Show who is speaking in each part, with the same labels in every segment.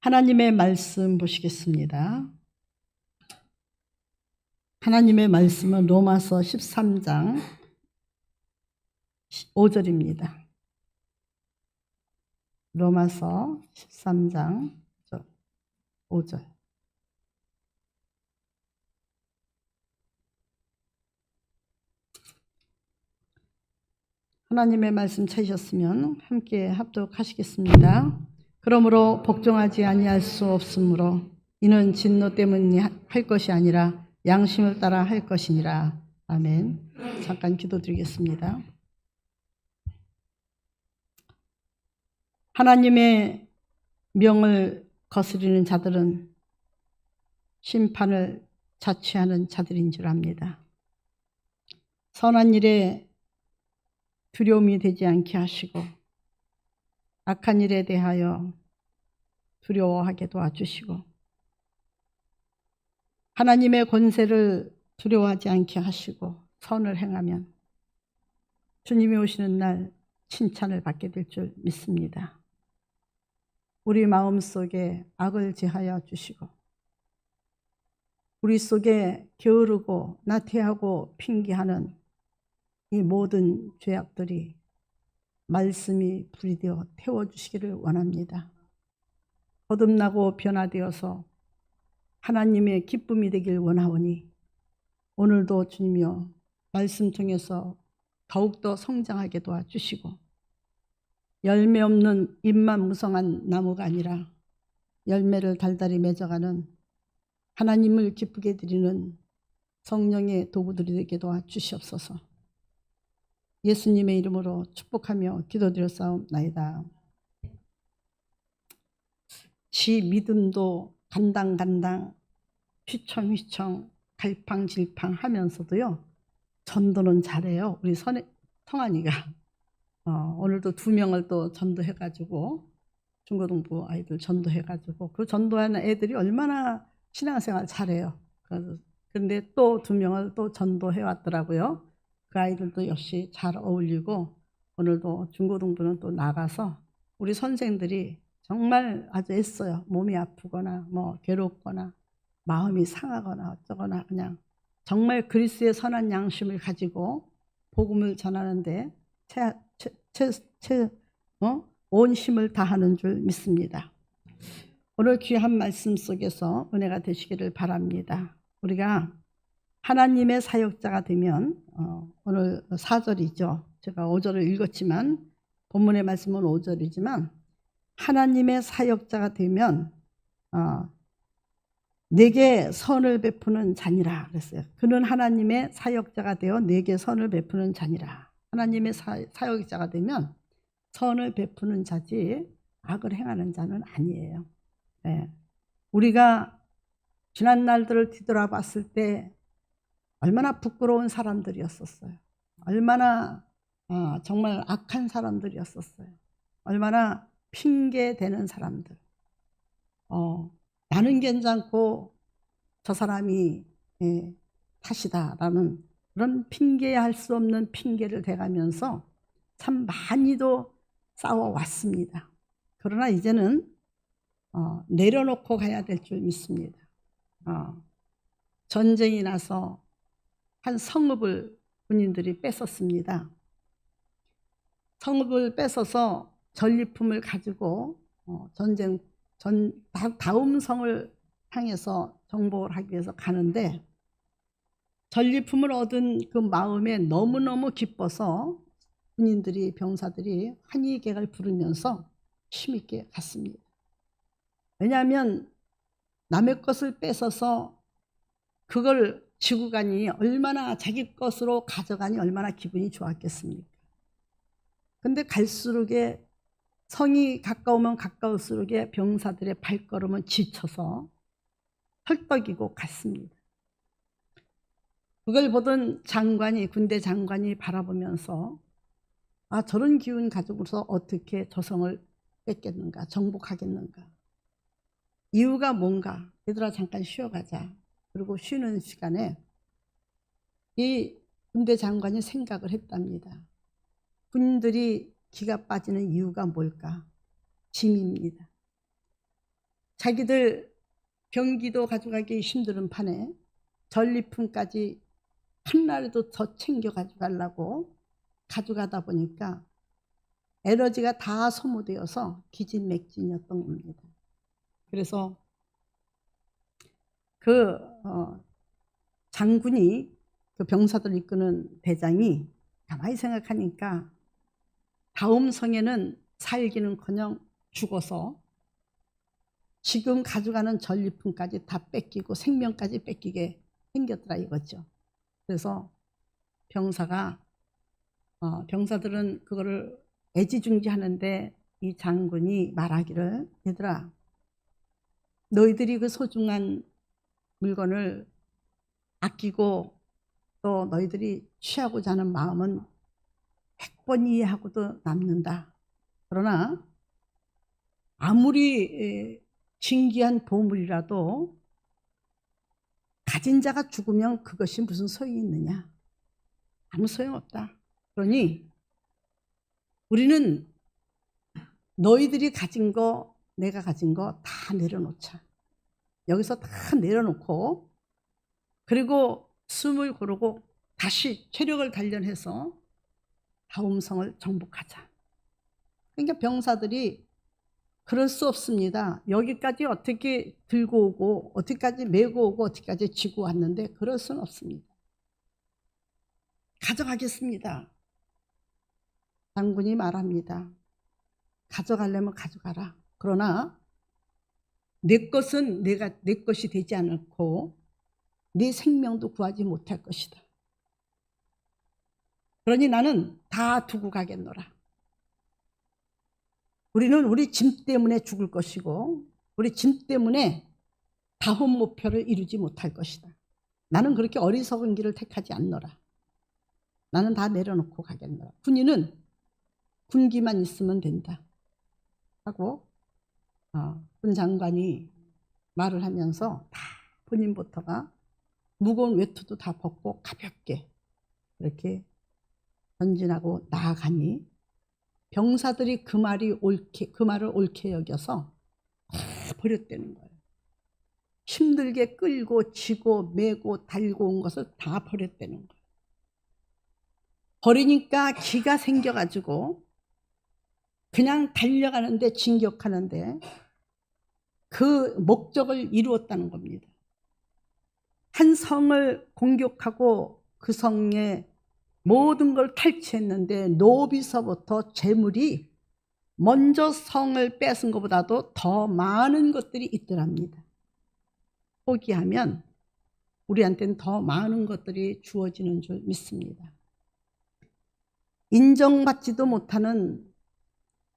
Speaker 1: 하나님의 말씀 보시겠습니다. 하나님의 말씀은 로마서 13장 5절입니다. 로마서 13장 5절. 하나님의 말씀 찾으셨으면 함께 합독하시겠습니다. 그러므로 복종하지 아니할 수 없으므로 이는 진노 때문이 할 것이 아니라 양심을 따라 할 것이니라. 아멘. 잠깐 기도드리겠습니다. 하나님의 명을 거스리는 자들은 심판을 자취하는 자들인 줄 압니다. 선한 일에 두려움이 되지 않게 하시고 악한 일에 대하여 두려워하게 도와주시고 하나님의 권세를 두려워하지 않게 하시고 선을 행하면 주님이 오시는 날 칭찬을 받게 될 줄 믿습니다. 우리 마음속에 악을 제하여 주시고 우리 속에 게으르고 나태하고 핑계하는 이 모든 죄악들이 말씀이 불이 되어 태워주시기를 원합니다. 거듭나고 변화되어서 하나님의 기쁨이 되길 원하오니 오늘도 주님이여 말씀 통해서 더욱더 성장하게 도와주시고 열매 없는 잎만 무성한 나무가 아니라 열매를 달달이 맺어가는 하나님을 기쁘게 드리는 성령의 도구들이 되게 도와주시옵소서. 예수님의 이름으로 축복하며 기도드렸사옵나이다. 지 믿음도 간당간당 휘청휘청 갈팡질팡 하면서도요 전도는 잘해요. 우리 성환이가 오늘도 2명을 또 전도해가지고 중고등부 아이들 전도해가지고 그 전도하는 애들이 얼마나 신앙생활 잘해요. 그런데 또 2명을 또 전도해왔더라고요. 그 아이들도 역시 잘 어울리고 오늘도 중고등부는 또 나가서 우리 선생들이 정말 아주 애써요. 몸이 아프거나 뭐 괴롭거나 마음이 상하거나 어쩌거나 그냥 정말 그리스도의 선한 양심을 가지고 복음을 전하는데 온 힘을 다하는 줄 믿습니다. 오늘 귀한 말씀 속에서 은혜가 되시기를 바랍니다. 우리가 하나님의 사역자가 되면 오늘 4절이죠. 제가 5절을 읽었지만 본문의 말씀은 5절이지만 하나님의 사역자가 되면 내게 선을 베푸는 자니라 그랬어요. 그는 하나님의 사역자가 되어 내게 선을 베푸는 자니라. 하나님의 사역자가 되면 선을 베푸는 자지 악을 행하는 자는 아니에요. 네. 우리가 지난 날들을 뒤돌아봤을 때 얼마나 부끄러운 사람들이었었어요. 얼마나 정말 악한 사람들이었었어요. 얼마나 핑계대는 사람들. 나는 괜찮고 저 사람이 탓이다라는 그런 핑계할 수 없는 핑계를 대가면서 참 많이도 싸워왔습니다. 그러나 이제는 내려놓고 가야 될 줄 믿습니다. 전쟁이 나서 한 성읍을 군인들이 뺏었습니다. 성읍을 뺏어서 전리품을 가지고 다음 성을 향해서 정복을 하기 위해서 가는데 전리품을 얻은 그 마음에 너무너무 기뻐서 군인들이 병사들이 환희계를 부르면서 힘있게 갔습니다. 왜냐하면 남의 것을 뺏어서 그걸 지고 가니 얼마나 자기 것으로 가져가니 얼마나 기분이 좋았겠습니까? 근데 갈수록에 성이 가까우면 가까울수록 병사들의 발걸음은 지쳐서 헐떡이고 갔습니다. 그걸 보던 장관이 군대 장관이 바라보면서 저런 기운 가지고서 어떻게 조성을 뺏겠는가 정복하겠는가 이유가 뭔가 얘들아 잠깐 쉬어가자. 그리고 쉬는 시간에 이 군대 장관이 생각을 했답니다. 군인들이 기가 빠지는 이유가 뭘까? 짐입니다. 자기들 병기도 가져가기 힘든 판에 전리품까지 한날에도 더 챙겨 가져가려고 가져가다 보니까 에너지가 다 소모되어서 기진맥진이었던 겁니다. 그래서 그 장군이, 그 병사들 이끄는 대장이 가만히 생각하니까 다음 성에는 살기는커녕 죽어서 지금 가져가는 전리품까지 다 뺏기고 생명까지 뺏기게 생겼더라 이거죠. 그래서 병사들은 그거를 애지중지하는데 이 장군이 말하기를, 얘들아, 너희들이 그 소중한 물건을 아끼고 또 너희들이 취하고자 하는 마음은 100번 이해하고도 남는다. 그러나 아무리 진귀한 보물이라도 가진 자가 죽으면 그것이 무슨 소용이 있느냐? 아무 소용없다. 그러니 우리는 너희들이 가진 거, 내가 가진 거 다 내려놓자. 여기서 다 내려놓고, 그리고 숨을 고르고 다시 체력을 단련해서 다음 성을 정복하자. 그러니까 병사들이 그럴 수 없습니다. 여기까지 어떻게 들고 오고, 어떻게까지 메고 오고, 어떻게까지 지고 왔는데 그럴 수는 없습니다. 가져가겠습니다. 장군이 말합니다. 가져가려면 가져가라. 그러나 내 것은 내 것이 되지 않고 내 생명도 구하지 못할 것이다. 그러니 나는 다 두고 가겠노라. 우리는 우리 짐 때문에 죽을 것이고 우리 짐 때문에 다음 목표를 이루지 못할 것이다. 나는 그렇게 어리석은 길을 택하지 않노라. 나는 다 내려놓고 가겠노라. 군인은 군기만 있으면 된다 하고 군 장관이 말을 하면서 다 본인부터가 무거운 외투도 다 벗고 가볍게 이렇게 전진하고 나아가니 병사들이 그 말을 옳게 여겨서 다 버렸다는 거예요. 힘들게 끌고 지고 메고 달고 온 것을 다 버렸다는 거예요. 버리니까 기가 생겨가지고 그냥 달려가는데, 진격하는데 그 목적을 이루었다는 겁니다. 한 성을 공격하고 그 성의 모든 걸 탈취했는데 노비서부터 재물이 먼저 성을 뺏은 것보다도 더 많은 것들이 있더랍니다. 포기하면 우리한테는 더 많은 것들이 주어지는 줄 믿습니다. 인정받지도 못하는,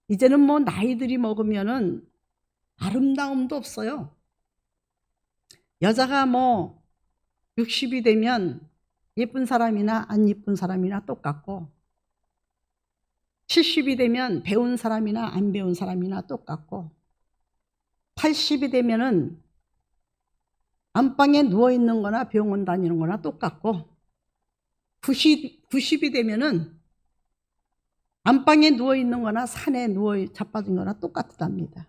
Speaker 1: 이제는 뭐 나이들이 먹으면은 아름다움도 없어요. 여자가 뭐 60이 되면 예쁜 사람이나 안 예쁜 사람이나 똑같고 70이 되면 배운 사람이나 안 배운 사람이나 똑같고 80이 되면은 안방에 누워있는 거나 병원 다니는 거나 똑같고 90이 되면은 안방에 누워있는 거나 산에 자빠진 거나 똑같답니다.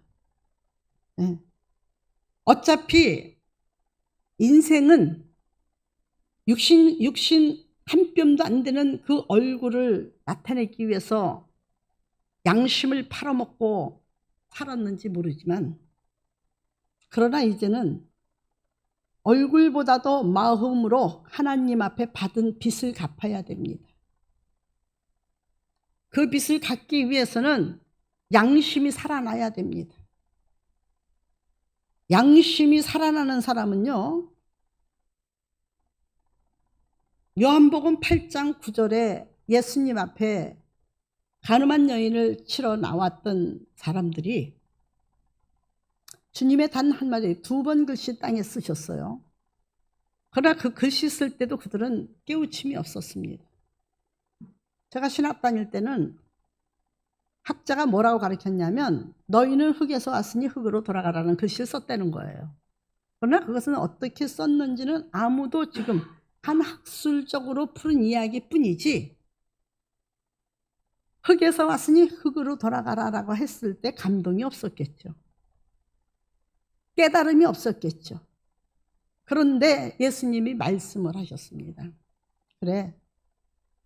Speaker 1: 네. 어차피 인생은 육신 한 뼘도 안 되는 그 얼굴을 나타내기 위해서 양심을 팔아먹고 살았는지 모르지만, 그러나 이제는 얼굴보다도 마음으로 하나님 앞에 받은 빚을 갚아야 됩니다. 그 빚을 갚기 위해서는 양심이 살아나야 됩니다. 양심이 살아나는 사람은요, 요한복음 8장 9절에 예수님 앞에 가늠한 여인을 치러 나왔던 사람들이 주님의 단 한마디, 2번 글씨 땅에 쓰셨어요. 그러나 그 글씨 쓸 때도 그들은 깨우침이 없었습니다. 제가 신학 다닐 때는 학자가 뭐라고 가르쳤냐면 너희는 흙에서 왔으니 흙으로 돌아가라는 글씨를 썼다는 거예요. 그러나 그것은 어떻게 썼는지는 아무도 지금 한 학술적으로 푸른 이야기뿐이지, 흙에서 왔으니 흙으로 돌아가라라고 했을 때 감동이 없었겠죠. 깨달음이 없었겠죠. 그런데 예수님이 말씀을 하셨습니다. 그래,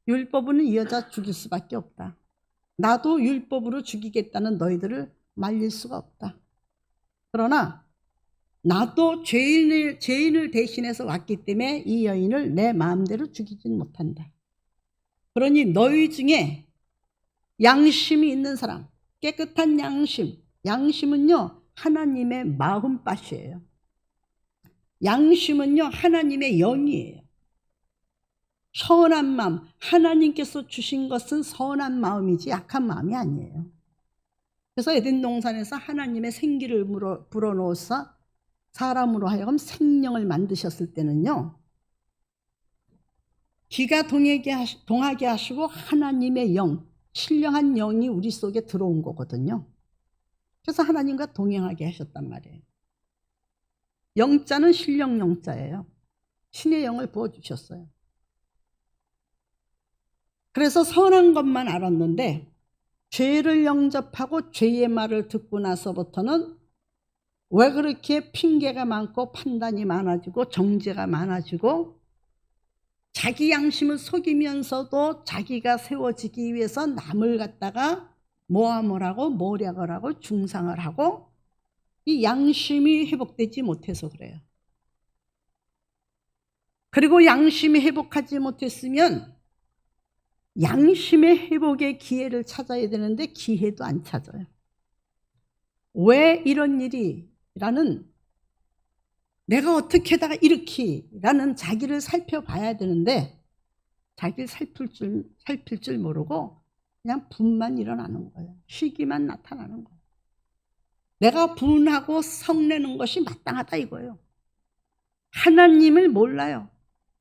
Speaker 1: 율법은 이 여자 죽일 수밖에 없다. 나도 율법으로 죽이겠다는 너희들을 말릴 수가 없다. 그러나 나도 죄인을 대신해서 왔기 때문에 이 여인을 내 마음대로 죽이진 못한다. 그러니 너희 중에 양심이 있는 사람, 깨끗한 양심은요 하나님의 마음밭이에요. 양심은요 하나님의 영이에요. 선한 마음, 하나님께서 주신 것은 선한 마음이지 약한 마음이 아니에요. 그래서 에덴 동산에서 하나님의 생기를 불어넣어서 사람으로 하여금 생명을 만드셨을 때는요, 기가 동하게 하시고 하나님의 영, 신령한 영이 우리 속에 들어온 거거든요. 그래서 하나님과 동행하게 하셨단 말이에요. 영자는 신령 영자예요. 신의 영을 부어주셨어요. 그래서 선한 것만 알았는데 죄를 영접하고 죄의 말을 듣고 나서부터는 왜 그렇게 핑계가 많고 판단이 많아지고 정죄가 많아지고 자기 양심을 속이면서도 자기가 세워지기 위해서 남을 갖다가 모함을 하고 모략을 하고 중상을 하고 이 양심이 회복되지 못해서 그래요. 그리고 양심이 회복하지 못했으면 양심의 회복의 기회를 찾아야 되는데 기회도 안 찾아요. 왜 이런 일이? 라는 내가 어떻게 하다가 이렇게 라는 자기를 살펴봐야 되는데 자기를 살필 줄 모르고 그냥 분만 일어나는 거예요. 시기만 나타나는 거예요. 내가 분하고 성내는 것이 마땅하다 이거예요. 하나님을 몰라요.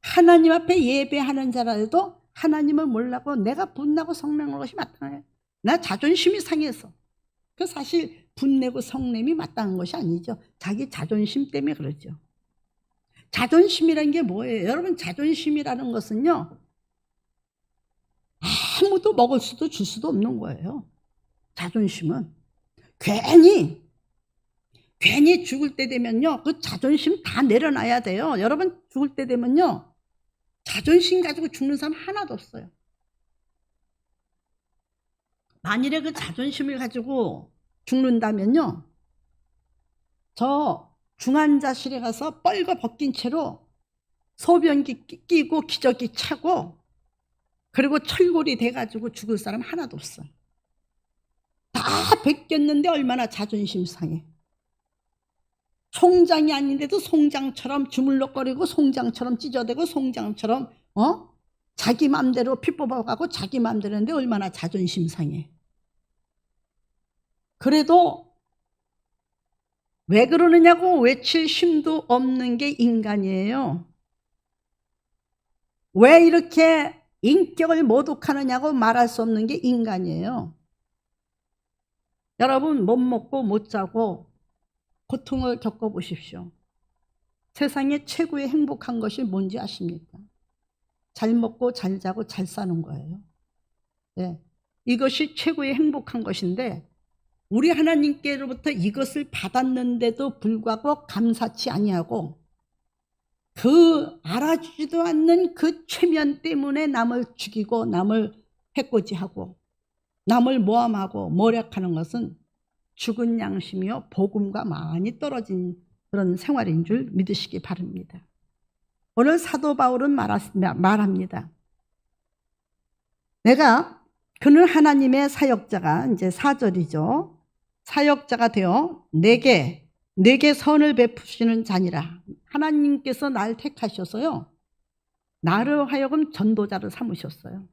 Speaker 1: 하나님 앞에 예배하는 자라도 하나님을 몰라고 내가 분나고 성내는 것이 마땅해요. 나 자존심이 상해서. 그 사실 분내고 성냄이 마땅한 것이 아니죠. 자기 자존심 때문에 그러죠. 자존심이라는 게 뭐예요? 여러분, 자존심이라는 것은요, 아무도 먹을 수도 줄 수도 없는 거예요. 자존심은 괜히 죽을 때 되면요, 그 자존심 다 내려놔야 돼요. 여러분, 죽을 때 되면요, 자존심 가지고 죽는 사람 하나도 없어요. 만일에 그 자존심을 가지고 죽는다면요, 저 중환자실에 가서 뻘거 벗긴 채로 소변기 끼고 기저귀 차고 그리고 철골이 돼가지고 죽을 사람 하나도 없어요. 다 벗겼는데 얼마나 자존심 상해. 송장이 아닌데도 송장처럼 주물럭거리고 송장처럼 찢어대고 송장처럼 자기 맘대로 피 뽑아가고 자기 맘대로 했는데 얼마나 자존심 상해. 그래도 왜 그러느냐고 외칠 힘도 없는 게 인간이에요. 왜 이렇게 인격을 모독하느냐고 말할 수 없는 게 인간이에요. 여러분, 못 먹고 못 자고 고통을 겪어보십시오. 세상에 최고의 행복한 것이 뭔지 아십니까? 잘 먹고 잘 자고 잘 사는 거예요. 네. 이것이 최고의 행복한 것인데 우리 하나님께로부터 이것을 받았는데도 불구하고 감사치 아니하고 그 알아주지도 않는 그 체면 때문에 남을 죽이고 남을 해코지하고 남을 모함하고 모략하는 것은 죽은 양심이요 복음과 많이 떨어진 그런 생활인 줄 믿으시기 바랍니다. 오늘 사도 바울은 말합니다. 그는 하나님의 사역자가, 이제 4절이죠. 사역자가 되어 내게 선을 베푸시는 자니라. 하나님께서 날 택하셔서요, 나로 하여금 전도자를 삼으셨어요.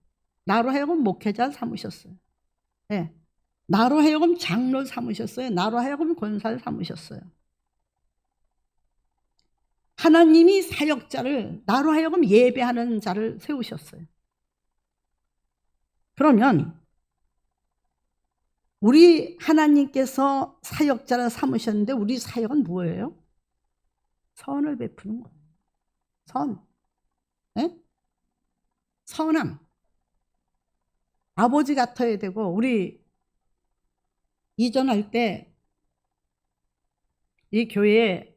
Speaker 1: 나로 하여금 목회자를 삼으셨어요. 네. 나로 하여금 장로를 삼으셨어요. 나로 하여금 권사를 삼으셨어요. 하나님이 사역자를, 나로 하여금 예배하는 자를 세우셨어요. 그러면 우리 하나님께서 사역자를 삼으셨는데 우리 사역은 뭐예요? 선을 베푸는 거예요. 선. 네? 선함. 아버지 같아야 되고, 우리 이전할 때 이 교회에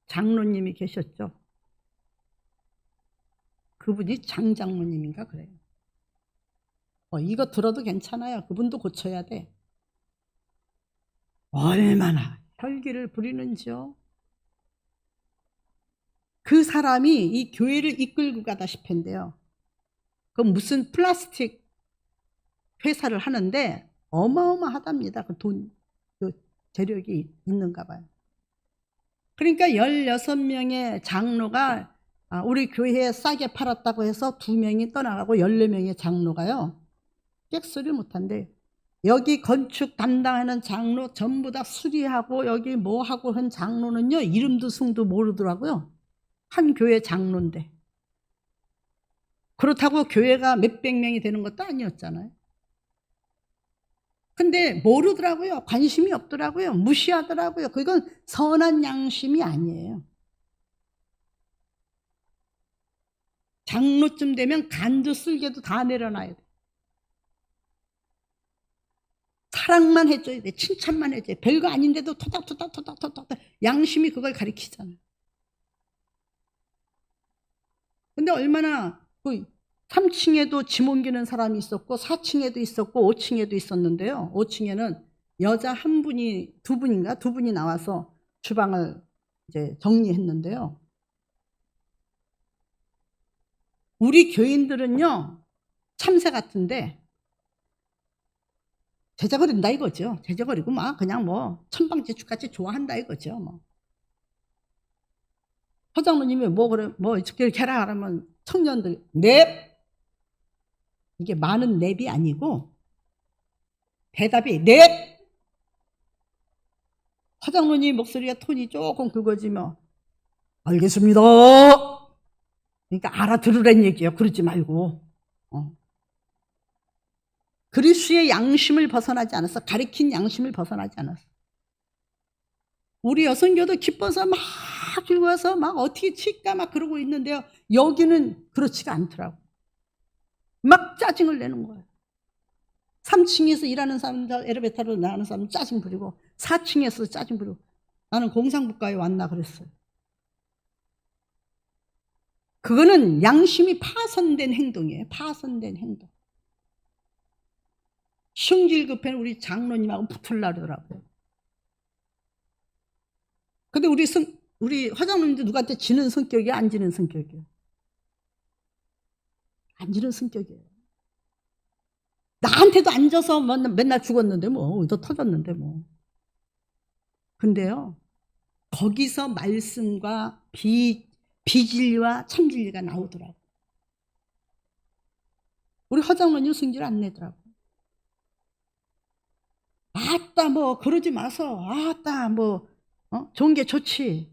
Speaker 1: 장로님이 계셨죠. 그분이 장장로님인가 그래요. 이거 들어도 괜찮아요. 그분도 고쳐야 돼. 얼마나 혈기를 부리는지요. 그 사람이 이 교회를 이끌고 가다 싶은데요. 그 무슨 플라스틱 회사를 하는데 어마어마하답니다. 그 돈, 그 재력이 있는가 봐요. 그러니까 16명의 장로가 우리 교회에 싸게 팔았다고 해서 2명이 떠나가고 14명의 장로가요. 객소리 못한대. 여기 건축 담당하는 장로 전부 다 수리하고 여기 뭐 하고 한 장로는요. 이름도 승도 모르더라고요. 한 교회 장로인데. 그렇다고 교회가 몇백 명이 되는 것도 아니었잖아요. 근데 모르더라고요. 관심이 없더라고요. 무시하더라고요. 그건 선한 양심이 아니에요. 장로쯤 되면 간도 쓸개도 다 내려놔야 돼. 사랑만 해줘야 돼. 칭찬만 해줘야 돼. 별거 아닌데도 토닥토닥 양심이 그걸 가리키잖아요. 근데 얼마나 3층에도 짐 옮기는 사람이 있었고 4층에도 있었고 5층에도 있었는데요. 5층에는 여자 한 분이 두 분이 나와서 주방을 이제 정리했는데요. 우리 교인들은요. 참새 같은데 제자거린다 이거죠. 제자거리고 막 그냥 뭐 천방지축같이 좋아한다 이거죠. 뭐. 허장로님이 뭐 그래 뭐 이렇게 해라 하면 청년들 넵 이게 많은 넵이 아니고 대답이 넵 허장로님 목소리가 톤이 조금 굵어지며 알겠습니다. 그러니까 알아들으란 얘기예요. 그러지 말고 그리스도의 양심을 벗어나지 않았어. 가리킨 양심을 벗어나지 않았어. 우리 여성교도 기뻐서 막 즐거워서 막 어떻게 칠까 막 그러고 있는데요. 여기는 그렇지가 않더라고. 막 짜증을 내는 거예요. 3층에서 일하는 사람들 엘리베이터로 나가는 사람 짜증 부리고 4층에서 짜증 부리고 나는 공상국가에 왔나 그랬어요. 그거는 양심이 파손된 행동이에요. 파손된 행동. 성질급한 우리 장로님하고 붙으려고 그러더라고요. 근데 우리 화장님도 누구한테 지는 성격이야? 안 지는 성격이에요? 안 지는 성격이에요. 나한테도 앉아서 맨날 죽었는데 뭐 더 터졌는데 뭐. 근데요. 거기서 말씀과 비진리와 참진리가 나오더라고요. 우리 화장님은 성질 안 내더라고요. 아따 뭐 그러지 마서 아따 뭐 좋은 게 좋지.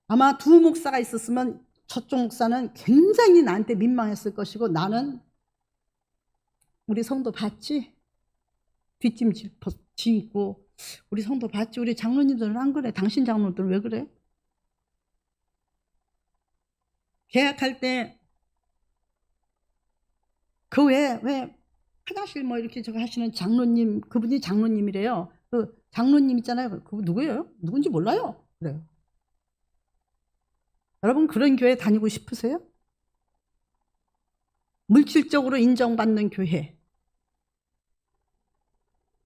Speaker 1: 아마 두 목사가 있었으면 저쪽 목사는 굉장히 나한테 민망했을 것이고 나는 우리 성도 봤지? 뒷짐 짓고 우리 성도 봤지? 우리 장로님들은 안 그래. 당신 장로들은 왜 그래? 계약할 때 그 왜 화장실 뭐 이렇게 저거 하시는 장로님 그분이 장로님이래요. 그 장로님 있잖아요. 그분 누구예요? 누군지 몰라요. 그래요. 여러분 그런 교회 다니고 싶으세요? 물질적으로 인정받는 교회.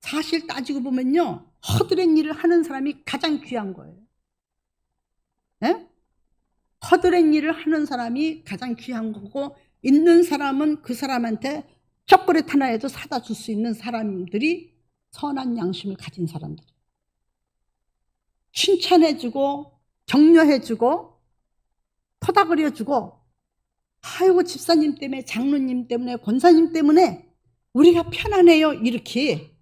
Speaker 1: 사실 따지고 보면요. 허드렛 일을 하는 사람이 가장 귀한 거예요. 네? 허드렛 일을 하는 사람이 가장 귀한 거고 있는 사람은 그 사람한테 초콜릿 하나에도 사다 줄 수 있는 사람들이 선한 양심을 가진 사람들. 칭찬해주고 격려해주고 토닥거려주고 아이고 집사님 때문에 장로님 때문에 권사님 때문에 우리가 편안해요 이렇게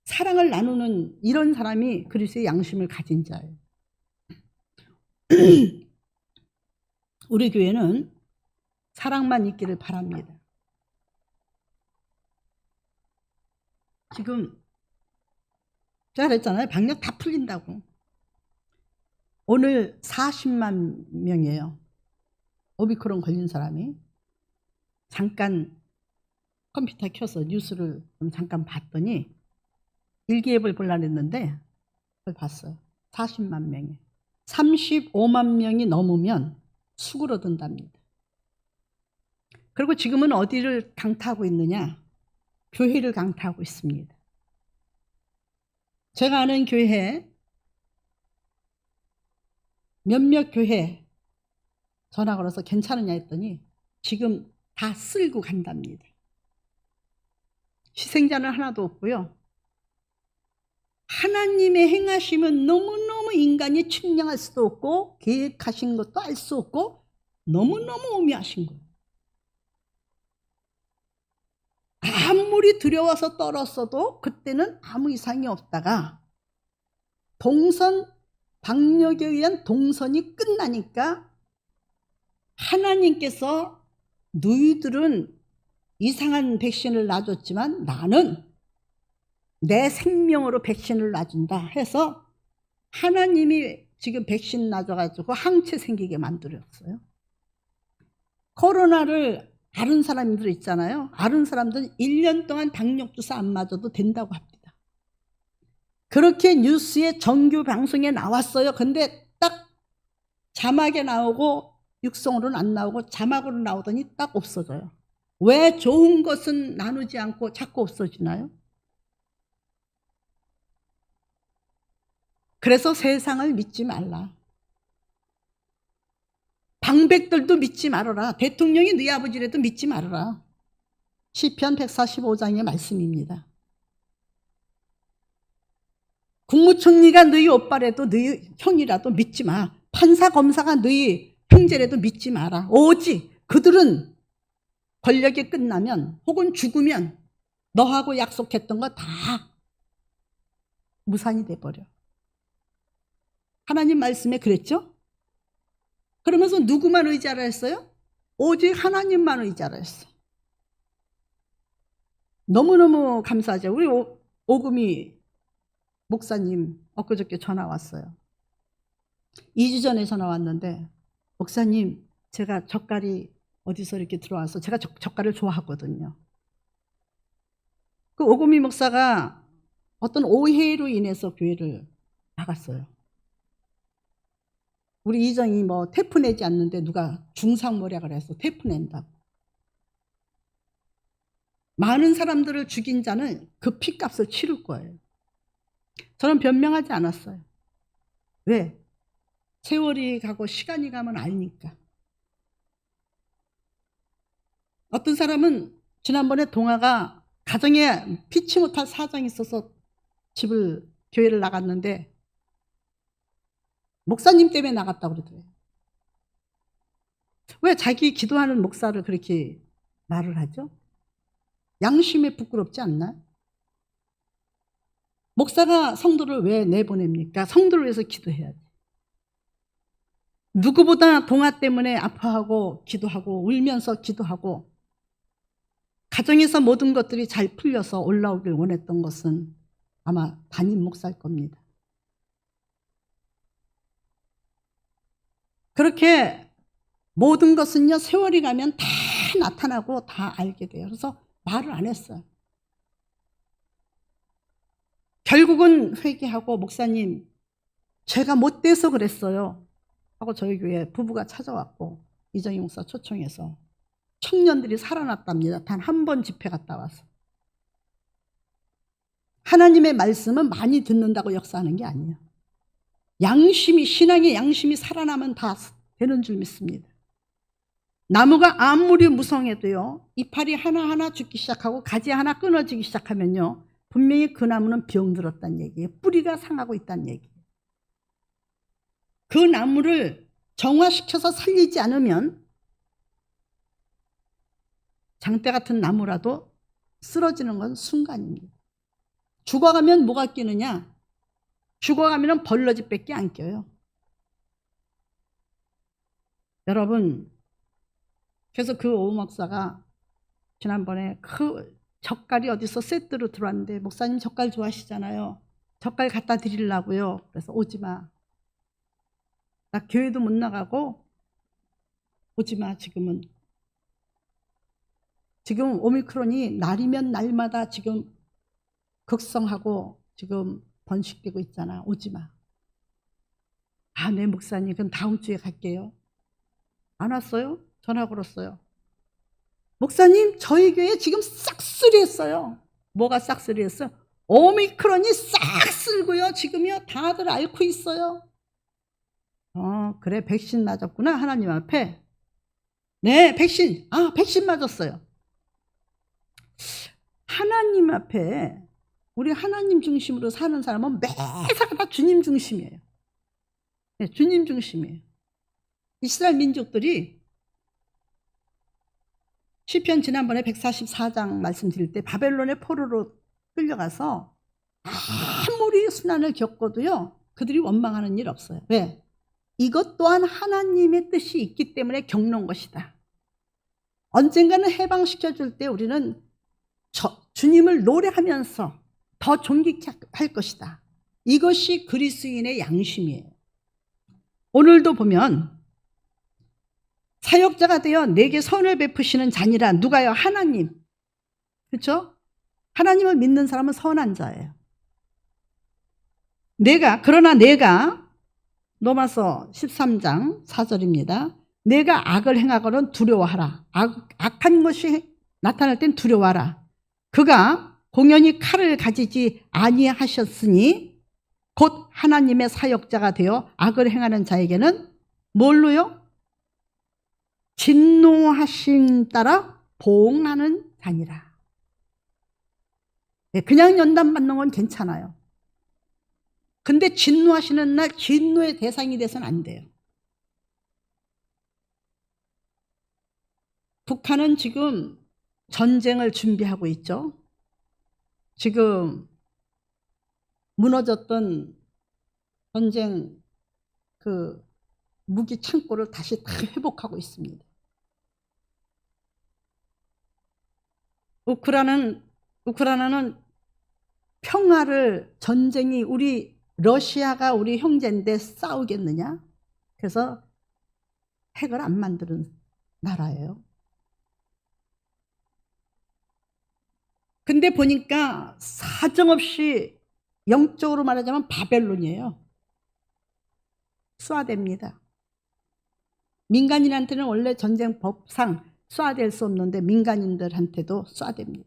Speaker 1: 사랑을 나누는 이런 사람이 그리스도의 양심을 가진 자예요. 우리 교회는 사랑만 있기를 바랍니다. 지금 제가 그랬잖아요. 방역 다 풀린다고. 오늘 40만 명이에요. 오미크론 걸린 사람이. 잠깐 컴퓨터 켜서 뉴스를 좀 잠깐 봤더니 일기예보를 보려고 했는데 그걸 봤어요. 40만 명이. 35만 명이 넘으면 수그러든답니다. 그리고 지금은 어디를 강타하고 있느냐? 교회를 강타하고 있습니다. 제가 아는 교회, 몇몇 교회 전화 걸어서 괜찮으냐 했더니 지금 다 쓸고 간답니다. 희생자는 하나도 없고요. 하나님의 행하심은 너무너무 인간이 측량할 수도 없고 계획하신 것도 알 수 없고 너무너무 오묘하신 거예요. 아무리 두려워서 떨었어도 그때는 아무 이상이 없다가 동선 방역에 의한 동선이 끝나니까 하나님께서 너희들은 이상한 백신을 놔줬지만 나는 내 생명으로 백신을 놔준다 해서 하나님이 지금 백신 놔줘가지고 항체 생기게 만들었어요. 코로나를 앓은 사람들 있잖아요. 앓은 사람들은 1년 동안 당뇨주사 안 맞아도 된다고 합니다. 그렇게 뉴스에 정규 방송에 나왔어요. 근데 딱 자막에 나오고 육성으로는 안 나오고 자막으로 나오더니 딱 없어져요. 왜 좋은 것은 나누지 않고 자꾸 없어지나요? 그래서 세상을 믿지 말라. 방백들도 믿지 말아라. 대통령이 네 아버지라도 믿지 말아라. 시편 145장의 말씀입니다. 국무총리가 너희 오빠라도 너희 형이라도 믿지 마. 판사 검사가 너희 형제라도 믿지 마라. 오직 그들은 권력이 끝나면 혹은 죽으면 너하고 약속했던 거 다 무산이 돼버려. 하나님 말씀에 그랬죠? 그러면서 누구만 의지하라 했어요? 오직 하나님만 의지하라 했어요. 너무너무 감사하죠. 우리 오금이 목사님 엊그저께 전화 왔어요. 2주 전에 전화 왔는데 목사님 제가 젓갈이 어디서 이렇게 들어와서 제가 젓갈을 좋아하거든요. 그 오금이 목사가 어떤 오해로 인해서 교회를 나갔어요. 우리 이정이 뭐 테프 내지 않는데 누가 중상모략을 해서 테프 낸다고. 많은 사람들을 죽인 자는 그 피값을 치를 거예요. 저는 변명하지 않았어요. 왜? 세월이 가고 시간이 가면 아니니까. 어떤 사람은 지난번에 동아가 가정에 피치 못할 사정이 있어서 교회를 나갔는데 목사님 때문에 나갔다고 그러더래요. 왜 자기 기도하는 목사를 그렇게 말을 하죠? 양심에 부끄럽지 않나요? 목사가 성도를 왜 내보냅니까? 성도를 위해서 기도해야지. 누구보다 동아 때문에 아파하고 기도하고 울면서 기도하고 가정에서 모든 것들이 잘 풀려서 올라오길 원했던 것은 아마 담임 목사일 겁니다. 그렇게 모든 것은요 세월이 가면 다 나타나고 다 알게 돼요. 그래서 말을 안 했어요. 결국은 회개하고 목사님 제가 못돼서 그랬어요 하고 저희 교회 부부가 찾아왔고 이정희 목사 초청해서 청년들이 살아났답니다. 단 한 번 집회 갔다 와서. 하나님의 말씀은 많이 듣는다고 역사하는 게 아니에요. 양심이 신앙의 양심이 살아나면 다 되는 줄 믿습니다. 나무가 아무리 무성해도요 이파리 하나하나 죽기 시작하고 가지 하나 끊어지기 시작하면요 분명히 그 나무는 병들었다는 얘기예요. 뿌리가 상하고 있다는 얘기예요. 그 나무를 정화시켜서 살리지 않으면 장대 같은 나무라도 쓰러지는 건 순간입니다. 죽어가면 뭐가 끼느냐? 죽어가면 벌러지밖에 안 껴요. 여러분, 그래서 그 오 목사가 지난번에 그 젓갈이 어디서 세트로 들어왔는데 목사님 젓갈 좋아하시잖아요. 젓갈 갖다 드리려고요. 그래서 오지 마. 나 교회도 못 나가고 오지 마 지금은. 지금 오미크론이 날이면 날마다 지금 극성하고 지금 번식되고 있잖아. 오지 마. 아, 네, 목사님, 그럼 다음 주에 갈게요. 안 왔어요? 전화 걸었어요. 목사님, 저희 교회 지금 싹쓸이 했어요. 뭐가 싹쓸이 했어요? 오미크론이 싹 쓸고요. 지금요, 다들 앓고 있어요. 그래, 백신 맞았구나, 하나님 앞에. 네, 백신 맞았어요. 하나님 앞에, 우리 하나님 중심으로 사는 사람은 매사가 다 주님 중심이에요. 네, 주님 중심이에요. 이스라엘 민족들이 시편 지난번에 144장 말씀드릴 때 바벨론의 포로로 끌려가서 아무리 순환을 겪어도요, 그들이 원망하는 일 없어요. 왜? 이것 또한 하나님의 뜻이 있기 때문에 겪는 것이다. 언젠가는 해방시켜줄 때 우리는 주님을 노래하면서 더 존귀케 할 것이다. 이것이 그리스도인의 양심이에요. 오늘도 보면 사역자가 되어 내게 선을 베푸시는 자니라. 누가요? 하나님. 그렇죠? 하나님을 믿는 사람은 선한 자예요. 그러나 내가 로마서 13장 4절입니다. 내가 악을 행하거든 두려워하라. 악한 것이 나타날 땐 두려워하라. 그가 공연히 칼을 가지지 아니하셨으니 곧 하나님의 사역자가 되어 악을 행하는 자에게는 뭘로요? 진노하심 따라 보응하는 자니라. 그냥 연단받는 건 괜찮아요. 근데 진노하시는 날 진노의 대상이 돼서는 안 돼요. 북한은 지금 전쟁을 준비하고 있죠. 지금 무너졌던 전쟁 그 무기 창고를 다시 다 회복하고 있습니다. 우크라이나는 평화를, 전쟁이 러시아가 우리 형제인데 싸우겠느냐? 그래서 핵을 안 만드는 나라예요. 근데 보니까 사정없이 영적으로 말하자면 바벨론이에요. 쏴댑니다. 민간인한테는 원래 전쟁 법상 쏴댈 수 없는데 민간인들한테도 쏴댑니다.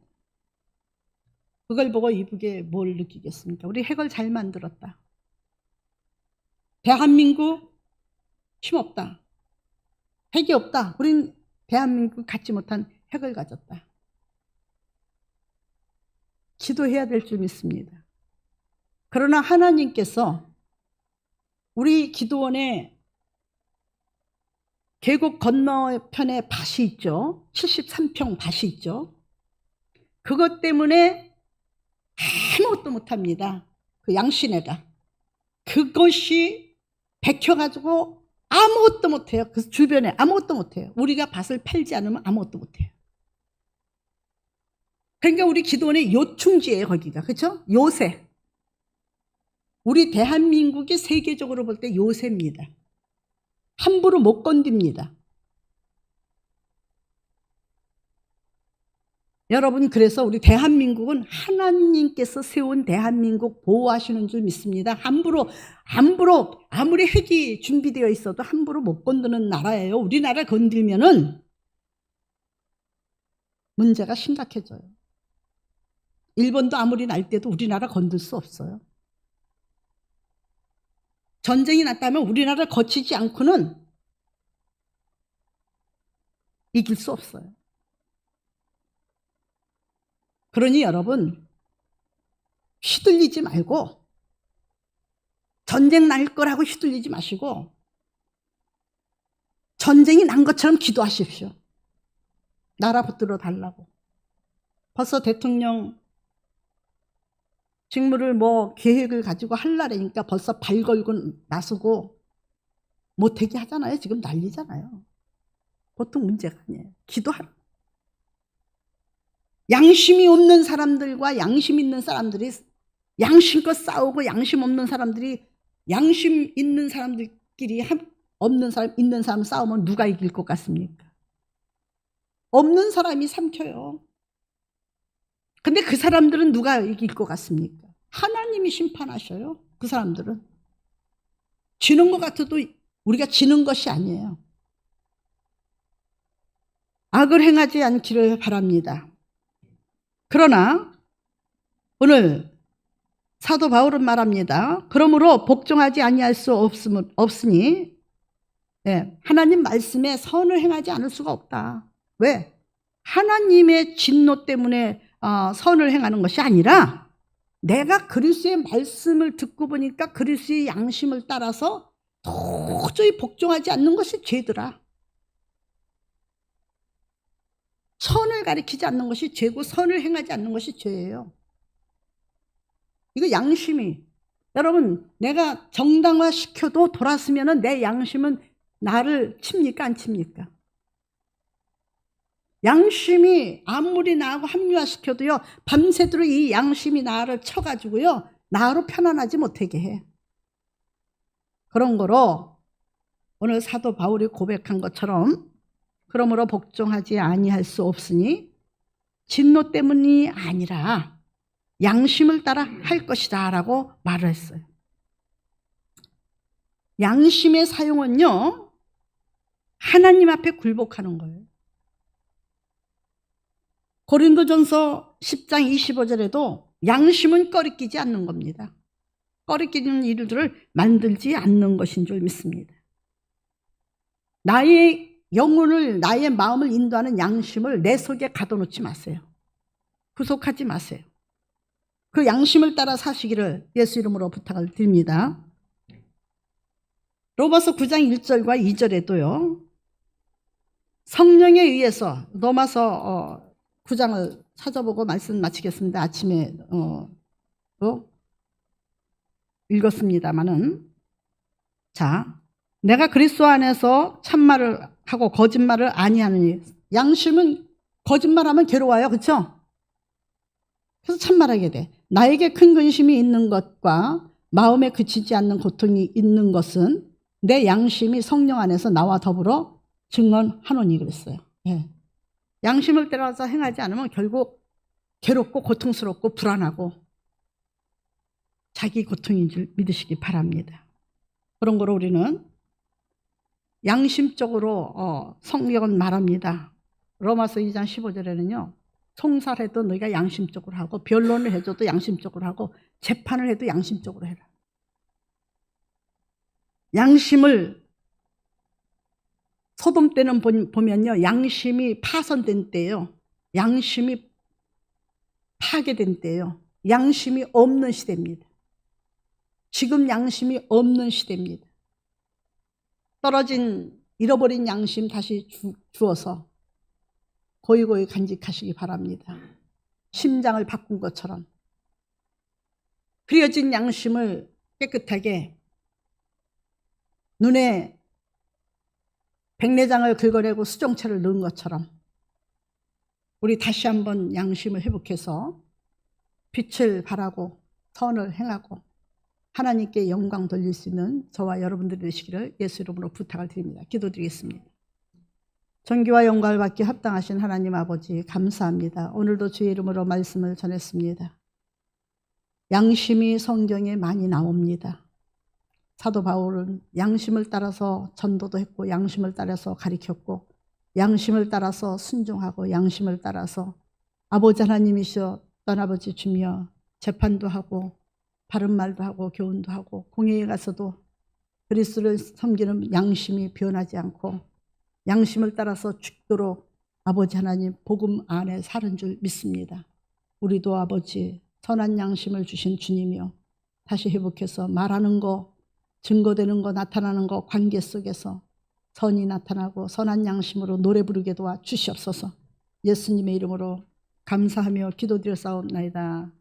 Speaker 1: 그걸 보고 이북에 뭘 느끼겠습니까? 우리 핵을 잘 만들었다. 대한민국 힘없다. 핵이 없다. 우린 대한민국 갖지 못한 핵을 가졌다. 기도해야 될 줄 믿습니다. 그러나 하나님께서 우리 기도원에 계곡 건너편에 밭이 있죠. 73평 밭이 있죠. 그것 때문에 아무것도 못합니다. 그 양신애가. 그것이 백혀가지고 아무것도 못해요. 그 주변에 아무것도 못해요. 우리가 밭을 팔지 않으면 아무것도 못해요. 그러니까 우리 기도원의 요충지예요, 거기가. 그렇죠? 요새. 우리 대한민국이 세계적으로 볼 때 요새입니다. 함부로 못 건듭니다. 여러분, 그래서 우리 대한민국은 하나님께서 세운 대한민국 보호하시는 줄 믿습니다. 함부로 아무리 핵이 준비되어 있어도 함부로 못 건드는 나라예요. 우리나라 건들면은 문제가 심각해져요. 일본도 아무리 날 때도 우리나라 건들 수 없어요. 전쟁이 났다면 우리나라를 거치지 않고는 이길 수 없어요. 그러니 여러분, 휘둘리지 말고, 전쟁 날 거라고 휘둘리지 마시고 전쟁이 난 것처럼 기도하십시오. 나라 붙들어 달라고. 벌써 대통령 직무를 계획을 가지고 하려니까 벌써 발 걸고 나서고 못하게 하잖아요. 지금 난리잖아요. 보통 문제가 아니에요. 기도하라. 양심이 없는 사람들과 양심 있는 사람들이 양심껏 싸우고, 양심 없는 사람들이 양심 있는 사람들끼리 있는 사람 싸우면 누가 이길 것 같습니까? 없는 사람이 삼켜요. 근데 그 사람들은 누가 이길 것 같습니까? 하나님이 심판하셔요. 그 사람들은. 지는 것 같아도 우리가 지는 것이 아니에요. 악을 행하지 않기를 바랍니다. 그러나 오늘 사도 바울은 말합니다. 그러므로 복종하지 아니할 수 없으니 하나님 말씀에 선을 행하지 않을 수가 없다. 왜? 하나님의 진노 때문에 선을 행하는 것이 아니라 내가 그리스도의 말씀을 듣고 보니까 그리스도의 양심을 따라서 도저히 복종하지 않는 것이 죄더라. 선을 가리키지 않는 것이 죄고 선을 행하지 않는 것이 죄예요. 이거 양심이, 여러분 내가 정당화시켜도 돌았으면 내 양심은 나를 칩니까 안 칩니까? 양심이 아무리 나하고 합리화시켜도요 밤새도록 이 양심이 나를 쳐가지고요 나로 편안하지 못하게 해. 그런 거로 오늘 사도 바울이 고백한 것처럼 그러므로 복종하지 아니할 수 없으니 진노 때문이 아니라 양심을 따라 할 것이다 라고 말을 했어요. 양심의 사용은요 하나님 앞에 굴복하는 거예요. 고린도전서 10장 25절에도 양심은 꺼리끼지 않는 겁니다. 꺼리끼는 일들을 만들지 않는 것인 줄 믿습니다. 나의 영혼을, 나의 마음을 인도하는 양심을 내 속에 가둬놓지 마세요. 구속하지 마세요. 그 양심을 따라 사시기를 예수 이름으로 부탁을 드립니다. 로마서 9장 1절과 2절에도요 성령에 의해서, 로마서 9장을 찾아보고 말씀 마치겠습니다. 아침에 읽었습니다마는, 자, 내가 그리스도 안에서 참말을 하고 거짓말을 아니하느니, 양심은 거짓말하면 괴로워요, 그렇죠? 그래서 참말하게 돼. 나에게 큰 근심이 있는 것과 마음에 그치지 않는 고통이 있는 것은 내 양심이 성령 안에서 나와 더불어 증언하노니 그랬어요. 예. 양심을 따라서 행하지 않으면 결국 괴롭고 고통스럽고 불안하고 자기 고통인 줄 믿으시기 바랍니다. 그런 거로 우리는 양심적으로 성경은 말합니다. 로마서 2장 15절에는요. 송살해도 너희가 양심적으로 하고 변론을 해줘도 양심적으로 하고 재판을 해도 양심적으로 해라. 양심을 소돔 때는 보면요. 양심이 파손된 때예요. 양심이 파괴된 때예요. 양심이 없는 시대입니다. 지금 양심이 없는 시대입니다. 떨어진 잃어버린 양심 다시 주어서 고이고이 간직하시기 바랍니다. 심장을 바꾼 것처럼 흐려진 양심을 깨끗하게 눈에 백내장을 긁어내고 수정체를 넣은 것처럼 우리 다시 한번 양심을 회복해서 빛을 발하고 선을 행하고 하나님께 영광 돌릴 수 있는 저와 여러분들이 되시기를 예수 이름으로 부탁을 드립니다. 기도드리겠습니다. 존귀와 영광을 받기 합당하신 하나님 아버지 감사합니다. 오늘도 주의 이름으로 말씀을 전했습니다. 양심이 성경에 많이 나옵니다. 사도 바울은 양심을 따라서 전도도 했고 양심을 따라서 가르쳤고 양심을 따라서 순종하고 양심을 따라서 아버지 하나님이시여 떠나버지 주며 재판도 하고 바른 말도 하고 교훈도 하고 공회에 가서도 그리스도를 섬기는 양심이 변하지 않고 양심을 따라서 죽도록 아버지 하나님 복음 안에 사는 줄 믿습니다. 우리도 아버지 선한 양심을 주신 주님이요 다시 회복해서 말하는 거 증거되는 거 나타나는 거 관계 속에서 선이 나타나고 선한 양심으로 노래 부르게 도와 주시옵소서. 예수님의 이름으로 감사하며 기도드려 싸움나이다.